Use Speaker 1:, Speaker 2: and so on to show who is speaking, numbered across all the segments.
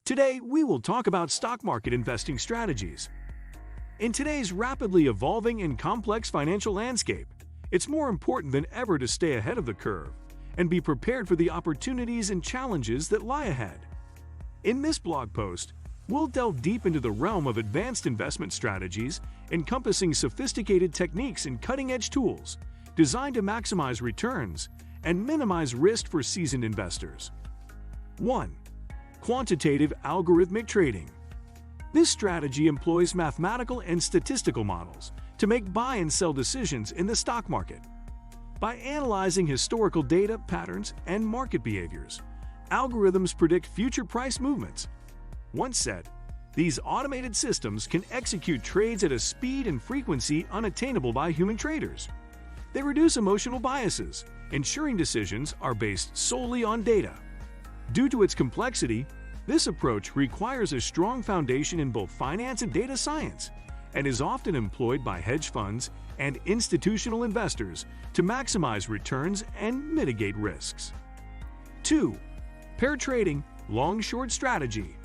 Speaker 1: Today, we will talk about stock market investing strategies. In today's rapidly evolving and complex financial landscape, it's more important than ever to stay ahead of the curve and be prepared for the opportunities and challenges that lie ahead. In this blog post, we'll delve deep into the realm of advanced investment strategies encompassing sophisticated techniques and cutting-edge tools designed to maximize returns and minimize risk for seasoned investors. 1. Quantitative algorithmic trading. This strategy employs mathematical and statistical models to make buy and sell decisions in the stock market. By analyzing historical data, patterns, and market behaviors, algorithms predict future price movements. Once set, these automated systems can execute trades at a speed and frequency unattainable by human traders. They reduce emotional biases, ensuring decisions are based solely on data. Due to its complexity, this approach requires a strong foundation in both finance and data science, and is often employed by hedge funds and institutional investors to maximize returns and mitigate risks. 2. Pair trading, long-short strategy.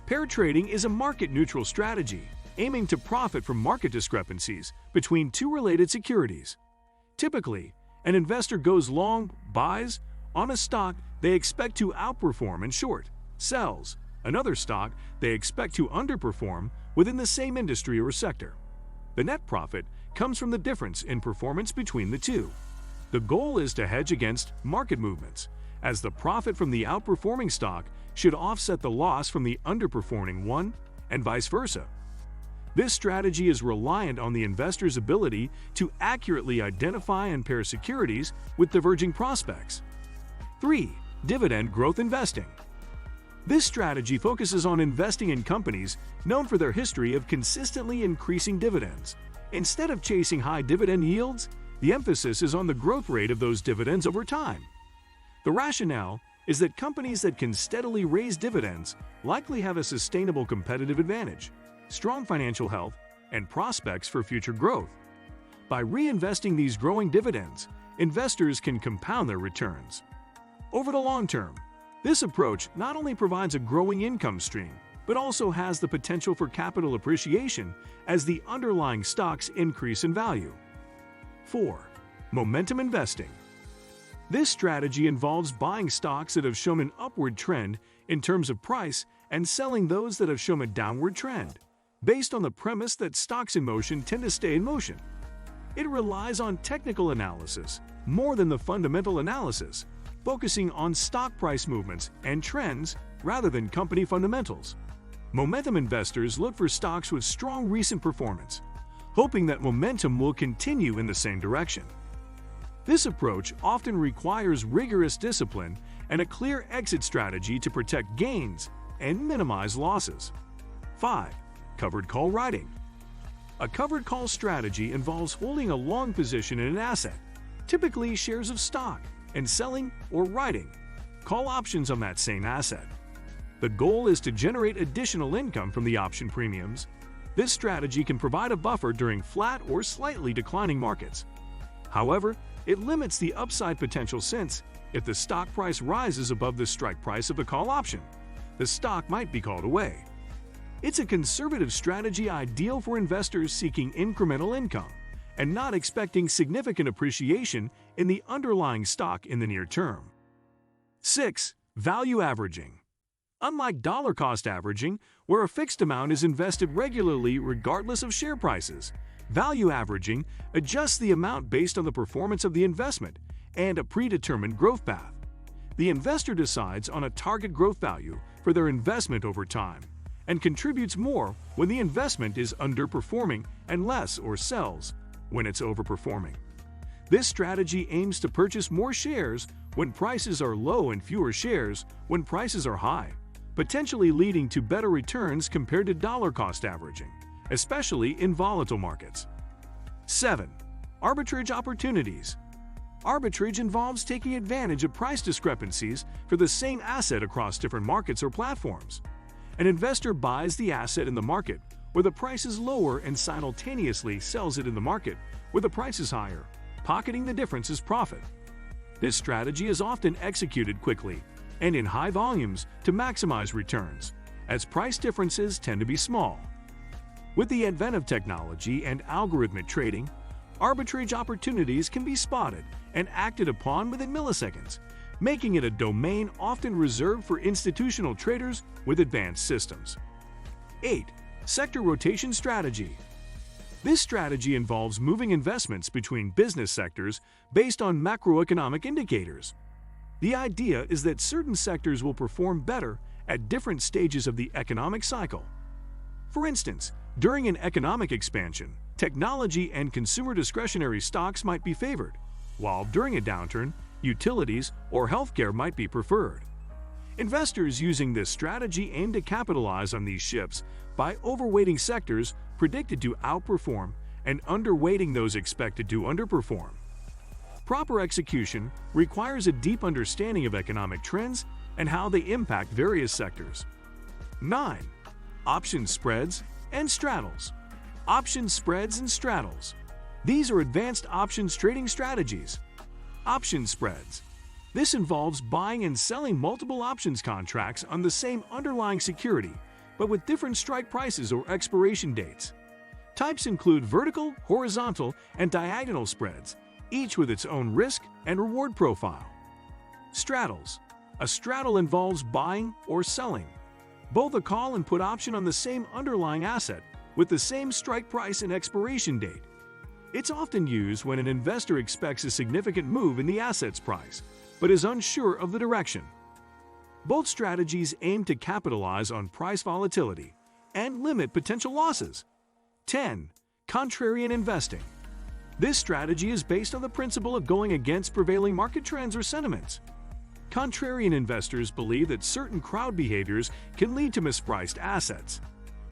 Speaker 1: Pair trading is a market-neutral strategy aiming to profit from market discrepancies between two related securities. Typically, an investor goes long, buys, on a stock they expect to outperform, and short, sells another stock they expect to underperform within the same industry or sector. The net profit comes from the difference in performance between the two. The goal is to hedge against market movements, as the profit from the outperforming stock should offset the loss from the underperforming one, and vice versa. This strategy is reliant on the investor's ability to accurately identify and pair securities with diverging prospects. 3. Dividend growth investing. This strategy focuses on investing in companies known for their history of consistently increasing dividends. Instead of chasing high dividend yields, the emphasis is on the growth rate of those dividends over time. The rationale is that companies that can steadily raise dividends likely have a sustainable competitive advantage, strong financial health, and prospects for future growth. By reinvesting these growing dividends, investors can compound their returns. Over the long term, this approach not only provides a growing income stream, but also has the potential for capital appreciation as the underlying stocks increase in value. 4. Momentum investing. This strategy involves buying stocks that have shown an upward trend in terms of price and selling those that have shown a downward trend, based on the premise that stocks in motion tend to stay in motion. It relies on technical analysis more than the fundamental analysis, focusing on stock price movements and trends rather than company fundamentals. Momentum investors look for stocks with strong recent performance, hoping that momentum will continue in the same direction. This approach often requires rigorous discipline and a clear exit strategy to protect gains and minimize losses. 5. Covered call writing. A covered call strategy involves holding a long position in an asset, typically shares of stock, and selling or writing call options on that same asset. The goal is to generate additional income from the option premiums. This strategy can provide a buffer during flat or slightly declining markets. However, it limits the upside potential since, if the stock price rises above the strike price of the call option, the stock might be called away. It's a conservative strategy ideal for investors seeking incremental income and not expecting significant appreciation in the underlying stock in the near term. 6. Value averaging. Unlike dollar cost averaging, where a fixed amount is invested regularly regardless of share prices, value averaging adjusts the amount based on the performance of the investment and a predetermined growth path. The investor decides on a target growth value for their investment over time and contributes more when the investment is underperforming and less or sells when it's overperforming. This strategy aims to purchase more shares when prices are low and fewer shares when prices are high, potentially leading to better returns compared to dollar cost averaging, especially in volatile markets. 7. Arbitrage opportunities. Arbitrage involves taking advantage of price discrepancies for the same asset across different markets or platforms. An investor buys the asset in the market where the price is lower and simultaneously sells it in the market where the price is higher, pocketing the difference as profit. This strategy is often executed quickly, and in high volumes to maximize returns, as price differences tend to be small. With the advent of technology and algorithmic trading, arbitrage opportunities can be spotted and acted upon within milliseconds, making it a domain often reserved for institutional traders with advanced systems. 8. Sector rotation strategy. This strategy involves moving investments between business sectors based on macroeconomic indicators. The idea is that certain sectors will perform better at different stages of the economic cycle. For instance, during an economic expansion, technology and consumer discretionary stocks might be favored, while during a downturn, utilities or healthcare might be preferred. Investors using this strategy aim to capitalize on these shifts by overweighting sectors predicted to outperform and underweighting those expected to underperform. Proper execution requires a deep understanding of economic trends and how they impact various sectors. 9. Option spreads and straddles. Option spreads and straddles. These are advanced options trading strategies. Option spreads. This involves buying and selling multiple options contracts on the same underlying security, but with different strike prices or expiration dates. Types include vertical, horizontal, and diagonal spreads, each with its own risk and reward profile. Straddles. A straddle involves buying or selling both a call and put option on the same underlying asset with the same strike price and expiration date. It's often used when an investor expects a significant move in the asset's price, but is unsure of the direction. Both strategies aim to capitalize on price volatility and limit potential losses. 10. Contrarian investing. This strategy is based on the principle of going against prevailing market trends or sentiments. Contrarian investors believe that certain crowd behaviors can lead to mispriced assets.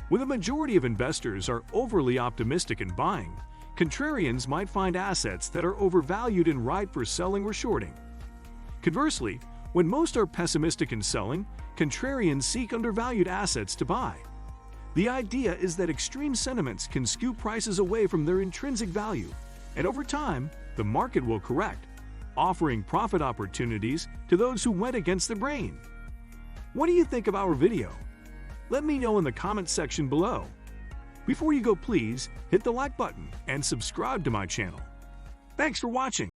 Speaker 1: When the majority of investors are overly optimistic in buying, contrarians might find assets that are overvalued and ripe for selling or shorting. Conversely, when most are pessimistic in selling, contrarians seek undervalued assets to buy. The idea is that extreme sentiments can skew prices away from their intrinsic value, and over time, the market will correct, offering profit opportunities to those who went against the grain. What do you think of our video? Let me know in the comments section below. Before you go, please hit the like button and subscribe to my channel. Thanks for watching.